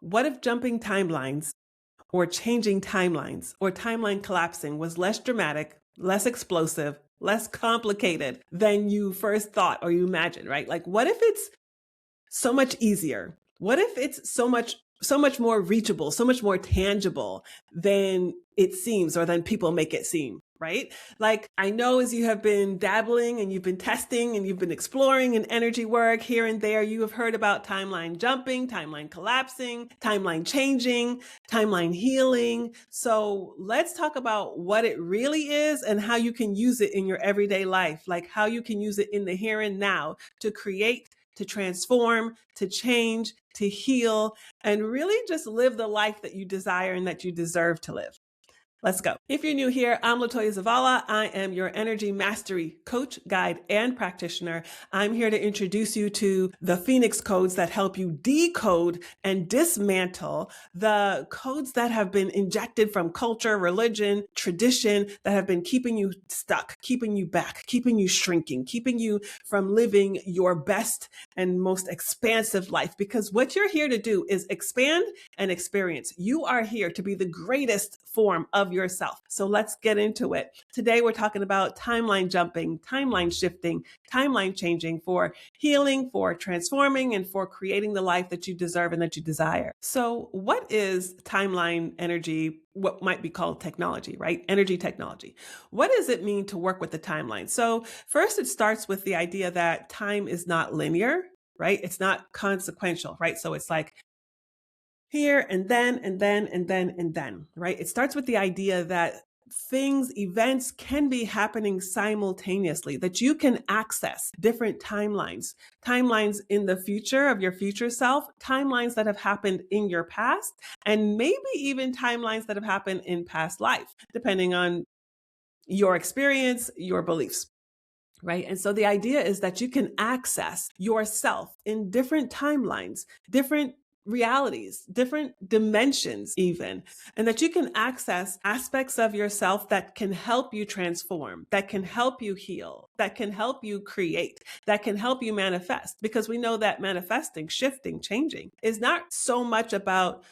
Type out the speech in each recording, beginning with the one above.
What if jumping timelines or changing timelines or timeline collapsing was less dramatic, less explosive, less complicated than you first thought or you imagined, right? Like, what if it's so much easier? What if it's so much more reachable, so much more tangible than it seems or than people make it seem, right? Like, I know as you have been dabbling and you've been testing and you've been exploring in energy work here and there, you have heard about timeline jumping, timeline collapsing, timeline changing, timeline healing. So let's talk about what it really is and how you can use it in your everyday life, like how you can use it in the here and now to create, to transform, to change, to heal, and really just live the life that you desire and that you deserve to live. Let's go. If you're new here, I'm Latoya Zavala. I am your energy mastery coach, guide, and practitioner. I'm here to introduce you to the Phoenix codes that help you decode and dismantle the codes that have been injected from culture, religion, tradition that have been keeping you stuck, keeping you back, keeping you shrinking, keeping you from living your best and most expansive life. Because what you're here to do is expand and experience. You are here to be the greatest form of yourself. So let's get into it. Today, we're talking about timeline jumping, timeline shifting, timeline changing for healing, for transforming, and for creating the life that you deserve and that you desire. So what is timeline energy? What might be called technology, right? Energy technology. What does it mean to work with the timeline? So first, it starts with the idea that time is not linear, right? It's not consequential, right? So it's like here and then and then and then and then, right? It starts with the idea that events can be happening simultaneously, that you can access different timelines in the future of your future self, timelines that have happened in your past, and maybe even timelines that have happened in past life, depending on your experience, your beliefs. Right. And so the idea is that you can access yourself in different timelines, different realities, different dimensions, even, and that you can access aspects of yourself that can help you transform, that can help you heal, that can help you create, that can help you manifest. Because we know that manifesting, shifting, changing is not so much about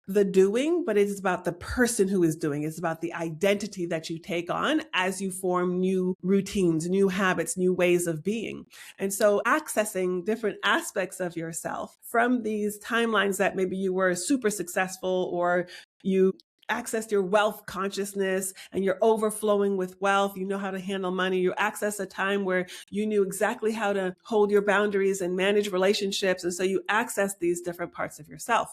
the doing, but it's about the person who is doing. It's about the identity that you take on as you form new routines, new habits, new ways of being. And so accessing different aspects of yourself from these timelines that maybe you were super successful or you accessed your wealth consciousness and you're overflowing with wealth. You know how to handle money. You access a time where you knew exactly how to hold your boundaries and manage relationships. And so you access these different parts of yourself.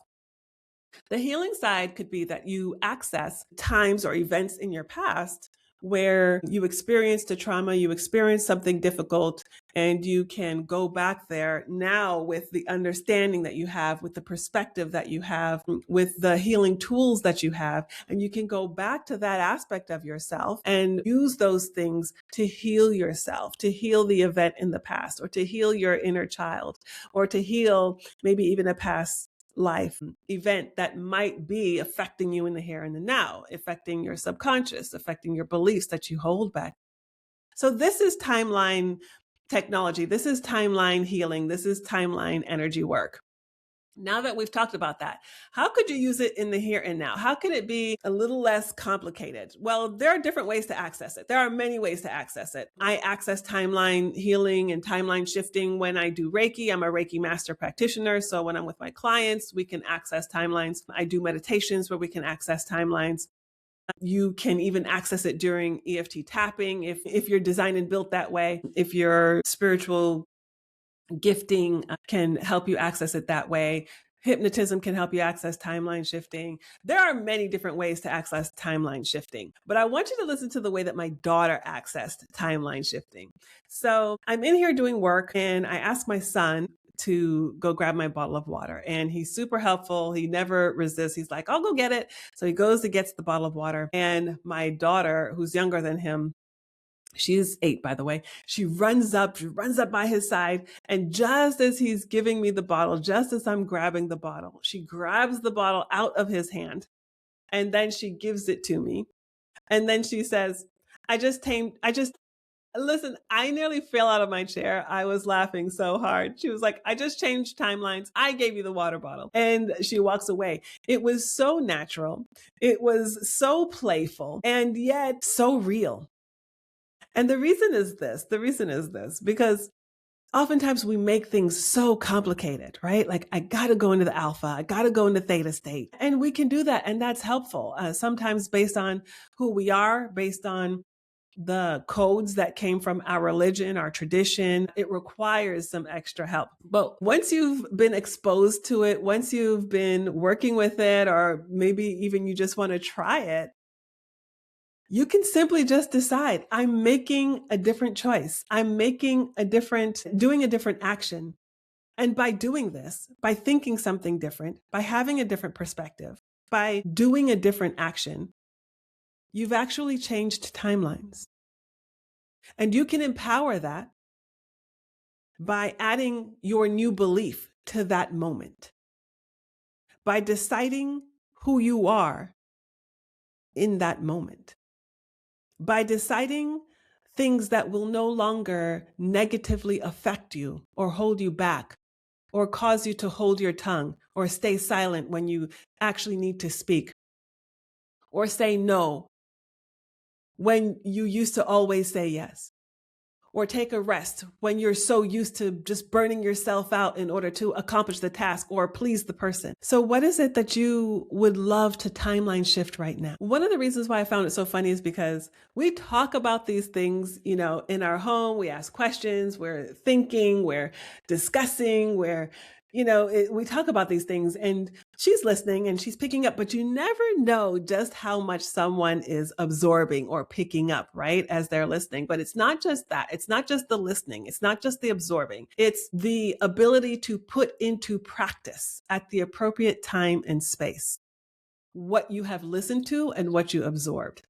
The healing side could be that you access times or events in your past where you experienced a trauma, you experienced something difficult, and you can go back there now with the understanding that you have, with the perspective that you have, with the healing tools that you have. And you can go back to that aspect of yourself and use those things to heal yourself, to heal the event in the past, or to heal your inner child, or to heal maybe even a past life event that might be affecting you in the here and the now, affecting your subconscious, affecting your beliefs that you hold back. So this is timeline technology. This is timeline healing. This is timeline energy work. Now that we've talked about that, how could you use it in the here and now? How could it be a little less complicated? Well, there are different ways to access it. There are many ways to access it. I access timeline healing and timeline shifting when I do Reiki. I'm a Reiki master practitioner. So when I'm with my clients, we can access timelines. I do meditations where we can access timelines. You can even access it during EFT tapping if you're designed and built that way. If your spiritual gifting can help you access it that way. Hypnotism can help you access timeline shifting. There are many different ways to access timeline shifting, but I want you to listen to the way that my daughter accessed timeline shifting. So I'm in here doing work and I asked my son to go grab my bottle of water, and he's super helpful. He never resists. He's like, I'll go get it. So he goes and gets the bottle of water, and my daughter, who's younger than him, she's 8, by the way. She runs up by his side. And just as he's giving me the bottle, just as I'm grabbing the bottle, she grabs the bottle out of his hand. And then she gives it to me. And then she says, I just Listen, I nearly fell out of my chair. I was laughing so hard. She was like, I just changed timelines. I gave you the water bottle. And she walks away. It was so natural. It was so playful and yet so real. And the reason is this, because oftentimes we make things so complicated, right? Like, I got to go into the alpha, I got to go into theta state. And we can do that. And that's helpful. Sometimes based on who we are, based on the codes that came from our religion, our tradition, it requires some extra help. But once you've been exposed to it, once you've been working with it, or maybe even you just want to try it, you can simply just decide, I'm making a different choice. I'm doing a different action. And by doing this, by thinking something different, by having a different perspective, by doing a different action, you've actually changed timelines. And you can empower that by adding your new belief to that moment, by deciding who you are in that moment, by deciding things that will no longer negatively affect you or hold you back or cause you to hold your tongue or stay silent when you actually need to speak or say no when you used to always say yes, or take a rest when you're so used to just burning yourself out in order to accomplish the task or please the person. So what is it that you would love to timeline shift right now? One of the reasons why I found it so funny is because we talk about these things, in our home. We ask questions, we're thinking, we're discussing, we talk about these things, and she's listening and she's picking up, but you never know just how much someone is absorbing or picking up, right, as they're listening. But it's not just that. It's not just the listening. It's not just the absorbing. It's the ability to put into practice at the appropriate time and space what you have listened to and what you absorbed.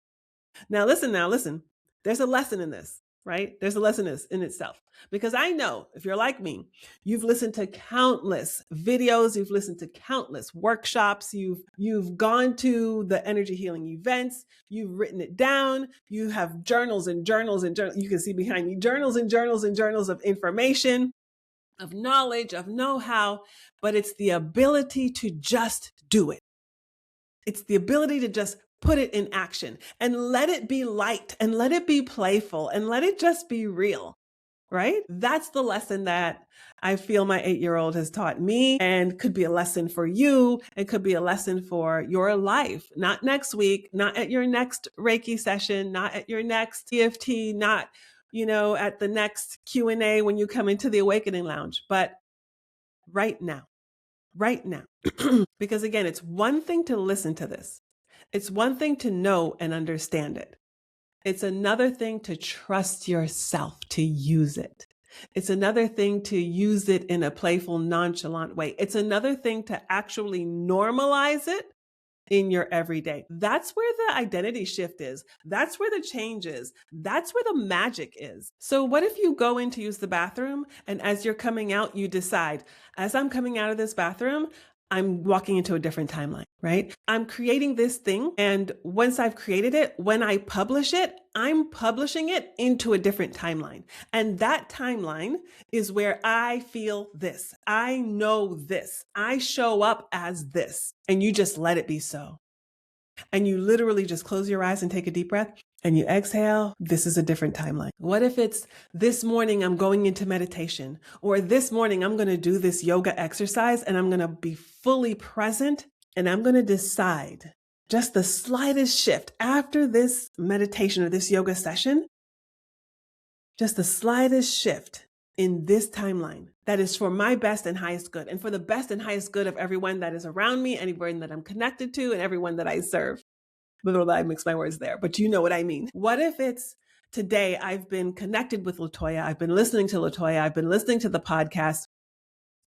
Now, listen. There's a lesson in this, right? There's a lesson in itself. Because I know if you're like me, you've listened to countless videos, you've listened to countless workshops, you've gone to the energy healing events, you've written it down, you have journals and journals and journals. You can see behind me journals and journals and journals of information, of knowledge, of know-how, but it's the ability to just do it. It's the ability to just put it in action and let it be light and let it be playful and let it just be real, right? That's the lesson that I feel my 8-year-old has taught me, and could be a lesson for you. It could be a lesson for your life, not next week, not at your next Reiki session, not at your next EFT, not, at the next Q&A when you come into the Awakening Lounge, but right now. Because again, it's one thing to listen to this. It's one thing to know and understand it. It's another thing to trust yourself to use it. It's another thing to use it in a playful, nonchalant way. It's another thing to actually normalize it in your everyday. That's where the identity shift is. That's where the change is. That's where the magic is. So what if you go in to use the bathroom, and as you're coming out, you decide, as I'm coming out of this bathroom, I'm walking into a different timeline, right? I'm creating this thing. And once I've created it, when I publish it, I'm publishing it into a different timeline. And that timeline is where I feel this. I know this. I show up as this. And you just let it be so. And you literally just close your eyes and take a deep breath and you exhale. This is a different timeline. What if it's this morning I'm going into meditation, or this morning I'm going to do this yoga exercise and I'm going to be fully present, and I'm going to decide just the slightest shift after this meditation or this yoga session, just the slightest shift in this timeline that is for my best and highest good, and for the best and highest good of everyone that is around me, anyone that I'm connected to, and everyone that I serve. I mix my words there, but you know what I mean. What if it's today I've been connected with Latoya, I've been listening to Latoya, I've been listening to the podcast,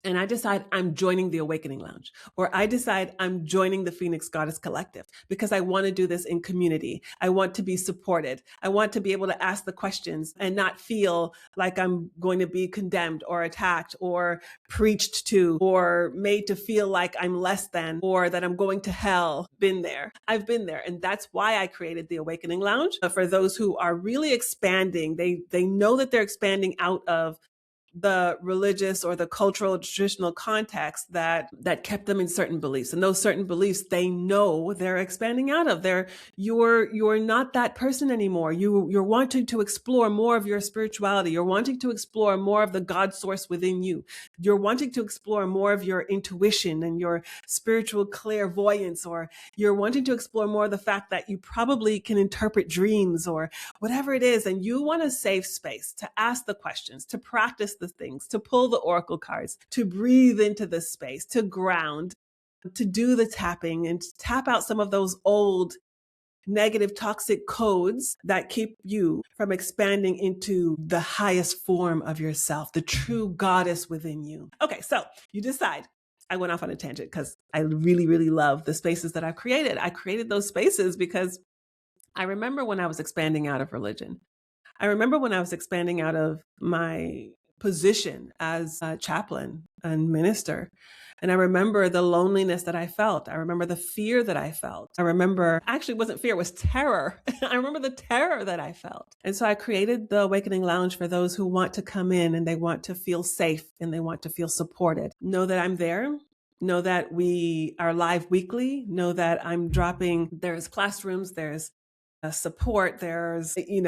and I decide I'm joining the Awakening Lounge, or I decide I'm joining the Phoenix Goddess Collective because I want to do this in community. I want to be supported. I want to be able to ask the questions and not feel like I'm going to be condemned or attacked or preached to or made to feel like I'm less than or that I'm going to hell. Been there. I've been there. And that's why I created the Awakening Lounge for those who are really expanding. They know that they're expanding out of the religious or the cultural traditional context that kept them in certain beliefs, and those certain beliefs they know they're expanding out of. You're not that person anymore. You're wanting to explore more of your spirituality. You're wanting to explore more of the God source within you. You're wanting to explore more of your intuition and your spiritual clairvoyance, or you're wanting to explore more of the fact that you probably can interpret dreams or whatever it is. And you want a safe space to ask the questions, to practice the things, to pull the oracle cards, to breathe into the space, to ground, to do the tapping and to tap out some of those old negative toxic codes that keep you from expanding into the highest form of yourself, the true goddess within you. Okay, so you decide. I went off on a tangent because I really, really love the spaces that I've created. I created those spaces because I remember when I was expanding out of religion. I remember when I was expanding out of my position as a chaplain and minister. And I remember the loneliness that I felt. I remember the fear that I felt. I remember, actually, it wasn't fear, it was terror. I remember the terror that I felt. And so I created the Awakening Lounge for those who want to come in and they want to feel safe and they want to feel supported. Know that I'm there. Know that we are live weekly. Know that I'm dropping, there's classrooms, there's support, there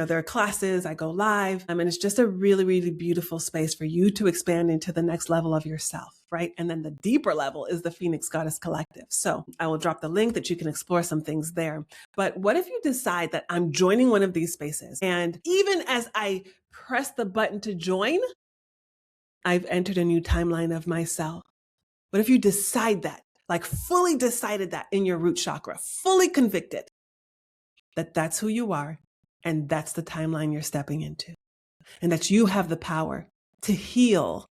are classes, I go live. And it's just a really, really beautiful space for you to expand into the next level of yourself, right? And then the deeper level is the Phoenix Goddess Collective. So I will drop the link that you can explore some things there. But what if you decide that I'm joining one of these spaces, and even as I press the button to join, I've entered a new timeline of myself? What if you decide that, like fully decided that in your root chakra, fully convicted that that's who you are and that's the timeline you're stepping into, and that you have the power to heal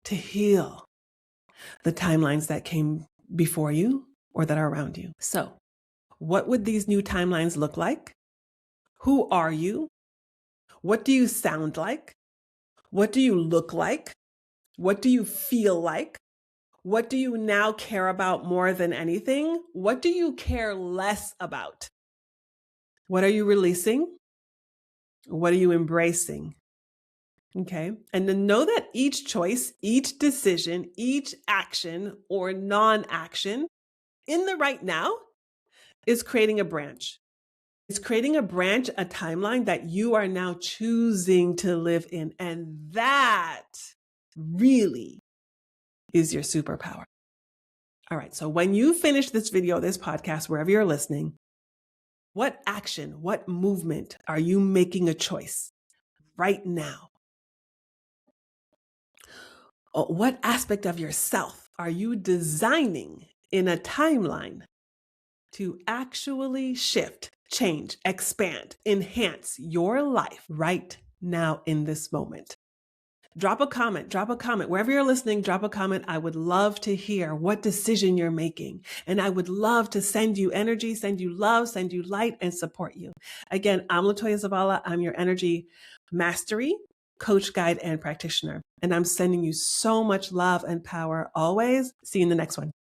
the timelines that came before you or that are around you. So what would these new timelines look like? Who are you? What do you sound like? What do you look like? What do you feel like? What do you now care about more than anything? What do you care less about? What are you releasing? What are you embracing? Okay. And then know that each choice, each decision, each action or non-action in the right now is creating a branch. It's creating a branch, a timeline that you are now choosing to live in. And that really is your superpower. All right. So when you finish this video, this podcast, wherever you're listening, what action, what movement are you making a choice right now? What aspect of yourself are you designing in a timeline to actually shift, change, expand, enhance your life right now in this moment? Drop a comment. Wherever you're listening, drop a comment. I would love to hear what decision you're making. And I would love to send you energy, send you love, send you light, and support you. Again, I'm Latoya Zavala. I'm your energy mastery coach, guide, and practitioner. And I'm sending you so much love and power always. See you in the next one.